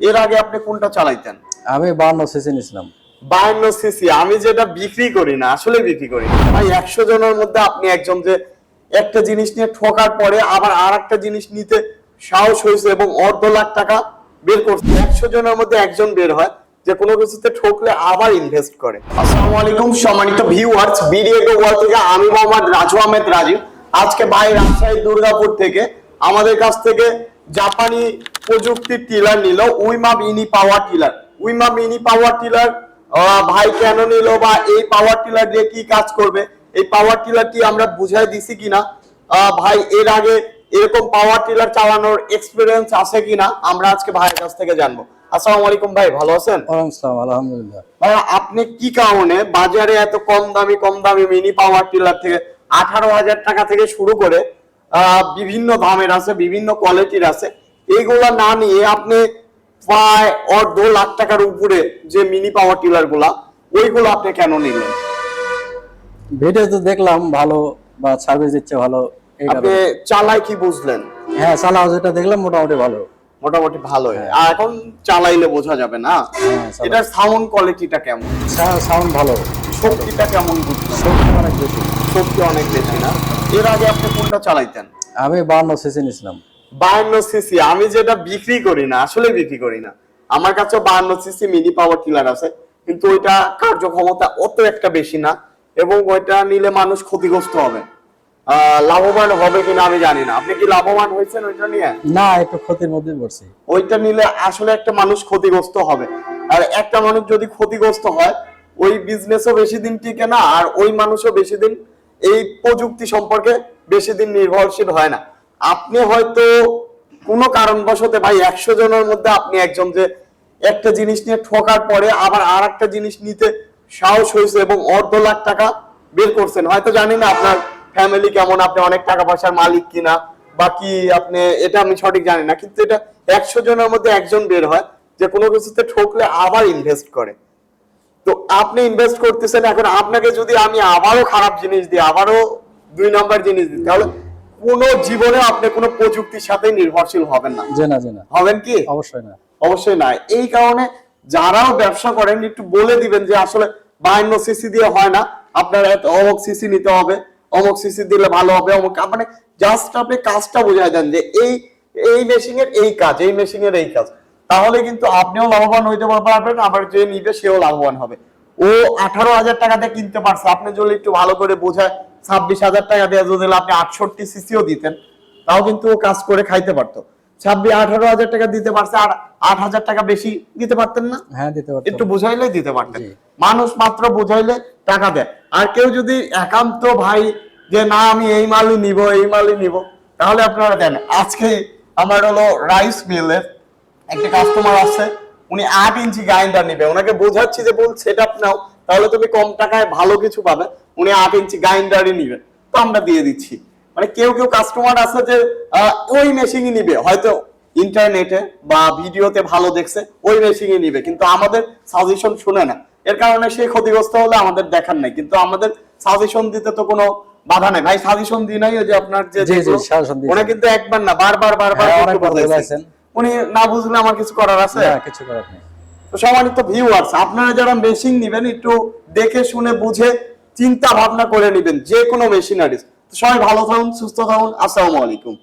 এর আগে আপনি কোনটা চালাইতেন? আমি 52 সিসি নিছিলাম। 52 সিসি। আমি যেটা বিক্রি করি না, আসলে বিক্রি করি না ভাই। 100 জনের মধ্যে আপনি একজন যে একটা জিনিস নিয়ে ঠকার পরে আবার আরেকটা জিনিস নিতে সাহস হয়েছে এবং অর্ধ লাখ টাকা বের করছে। 100 জনের মধ্যে একজন বের হয় যে কোনো কিছুতে ঠকলে আবার ইনভেস্ট করে। আসসালামু আলাইকুম সম্মানিত ভিউয়ার্স, বিডিএগো ওয়ার্ল্ড থেকে আমি মোহাম্মদ রাজু আহমেদ রাজীব। আজকে ভাই রাজশাহী দুর্গাপুর থেকে আমাদের কাছ থেকে জাপানি প্রযুক্তির টিলার নিল, উইমা মিনি পাওয়ার টিলার। উইমা মিনি পাওয়ার টিলার ভাই কেন নিল বা এই পাওয়ার টিলার দিয়ে কি কাজ করবে, এই পাওয়ার টিলারটি আমরা বুঝাই দিছি কিনা, ভাই এর আগে এরকম পাওয়ার টিলার চালানোর এক্সপেরিয়েন্স আছে কিনা আমরা আজকে ভাইয়ের কাছ থেকে জানবো। আসসালামু আলাইকুম ভাই, ভালো আছেন? ওয়ালাইকুম আসসালাম, আলহামদুলিল্লাহ। ভাই আপনি কি কারণে বাজারে এত কম দামি মিনি পাওয়ার টিলার থেকে 18,000 টাকা থেকে শুরু করে বিভিন্ন দামের আছে, বিভিন্ন কোয়ালিটির আছে, এইগুলা না নিয়ে আপনি প্রায় অর্ধ লাখ টাকার উপরে যে মিনি পাওয়ার টিলার গুলা, ওইগুলো আপনি কেন নিলেন? ভিডিও তো দেখলাম ভালো, বা সার্ভিস দিচ্ছে ভালো, এই আপনি কারণে। চালাই কি বুঝলেন? হ্যাঁ, চালাও যেটা দেখলাম মোটামুটি ভালো। মোটামুটি ভালোই। আর এখন চালাইলে বোঝা যাবে না এটার সাউন্ড কোয়ালিটিটা কেমন, সাউন্ড ভালো, শক্তিটা কেমন বুঝলেন? শক্তি অনেক বেশি। শক্তি অনেক বেশি না? এর আগে আপনি কোনটা চালাইতেন? আমি 52 সিসি নিছিলাম। 52 সিসি। আমি যেটা বিক্রি করি না, আসলে বিক্রি করি না। আমার কাছে 52 সিসি মিনি পাওয়ার টিলার আছে, কিন্তু ওইটা কার্যক্ষমতা অত একটা বেশি না এবং ওইটা নিলে মানুষ ক্ষতিগ্রস্ত হবে। লাভবান হবে কিনা আমি জানি না। আপনি কি লাভবান হয়েছেন ওইটা নিয়ে? না, একটু ক্ষতির মধ্যে পড়ছি। ওইটা নিলে আসলে একটা মানুষ ক্ষতিগ্রস্ত হবে, আর একটা মানুষ যদি ক্ষতিগ্রস্ত হয় ওই বিজনেসও বেশি দিন টিকে না, আর ওই মানুষও বেশি দিন এই প্রযুক্তি সম্পর্কে বেশি দিন নির্ভরশীল হয় না। আপনি হয়তো কোনো কারণবশত ভাই 100 জনের মধ্যে আপনি একজন যে একটা জিনিস নিয়ে ঠকার পরে আবার আরেকটা জিনিস নিতে সাহস হয়েছে এবং অর্ধ লাখ টাকা বের করছেন। হয়তো জানি না আপনার ফ্যামিলি কেমন, আপনি অনেক টাকা পয়সার মালিক কিনা বা কি, আপনি এটা আমি সঠিক জানি না, কিন্তু এটা 100 জনের মধ্যে একজন বের হয় যে কোনো কিছুতে ঠকলে আবার ইনভেস্ট করে। তো আপনি ইনভেস্ট করতেছেন, এখন আপনাকে যদি আমি আবারও খারাপ জিনিস দিই, আবারও 2 নাম্বার জিনিস দিই, তাহলে কোন জীবনে আপনি কোনো প্রযুক্তির সাথে নির্ভরশীল হবেন না। জি না, হবেন কি? অবশ্যই না। অবশ্যই না। এই কারণে যারাও ব্যবসা করেন একটু বলে দিবেন যে আসলে 52 সিসি দিয়ে হয় না, আপনার অমুক সিসি নিতে হবে, অমুক সিসি দিলে ভালো হবে, অমুক, মানে জাস্ট আপনি কাজটা বুঝাই দেন যে এই মেশিনের এই কাজ, এই মেশিনের এই কাজ, তাহলে কিন্তু আপনিও লাভবান হইতে পারবেন, আবার যে নিবে সেও লাভবান হবে। ও 18,000 টাকা দিয়ে কিনতে পারছে, আপনি যদি একটু ভালো করে বোঝায় 26,000 টাকা দিয়ে যদি আপনি 68 সিসিও দিতেন, তাও কিন্তু ও কাজ করে খাইতে পারতো। 18,000 টাকা দিতে পারছে, আর 8,000 টাকা বেশি দিতে পারতেন না? হ্যাঁ, দিতে পারতাম। একটু বুঝাইলে দিতে পারতেন। মানুষ মাত্র বুঝাইলে টাকা দেয়। আর কেউ যদি একান্ত ভাই যে না আমি এই মালই নিব, তাহলে আপনারা দেন। আজকে আমার হলো রাইস মিলের একটা কাস্টমার আছে, উনি 8 ইঞ্চি গ্রাইন্ডার নিবে, ওনাকে বোঝাচ্ছি যে বল সেটআপ নাও, তাহলে তুমি কম টাকায় ভালো কিছু পাবে। উনি 8 ইঞ্চি গ্রাইন্ডারই নিবেন, তো আমরা দিয়ে দিচ্ছি। মানে কেউ কাস্টমার আছে যে ওই মেশিনই নিবে, হয়তো ইন্টারনেটে বা ভিডিওতে ভালো দেখছে, ওই মেশিনই নিবে, কিন্তু আমাদের সাজেশন শুনে না। এর কারণে সে ক্ষতিগ্রস্ত হলে আমাদের দেখার নাই, কিন্তু আমাদের সাজেশন দিতে তো কোনো বাধা নেই ভাই। সাজেশন দিই নাই, ওই যে আপনার যে ওনা কিন্তু একবার না বারবার বলেছেন, উনি না বুঝলে আমার কিছু করার আছে? কিছু করার নেই। তো সম্মানিত ভিউয়ার্স, আপনারা যারা মেশিন নেবেন একটু দেখে শুনে বুঝে চিন্তা ভাবনা করে নেবেন যে কোনো মেশিনারিজ। সবাই ভালো থাকুন, সুস্থ থাকুন। আসসালামু আলাইকুম।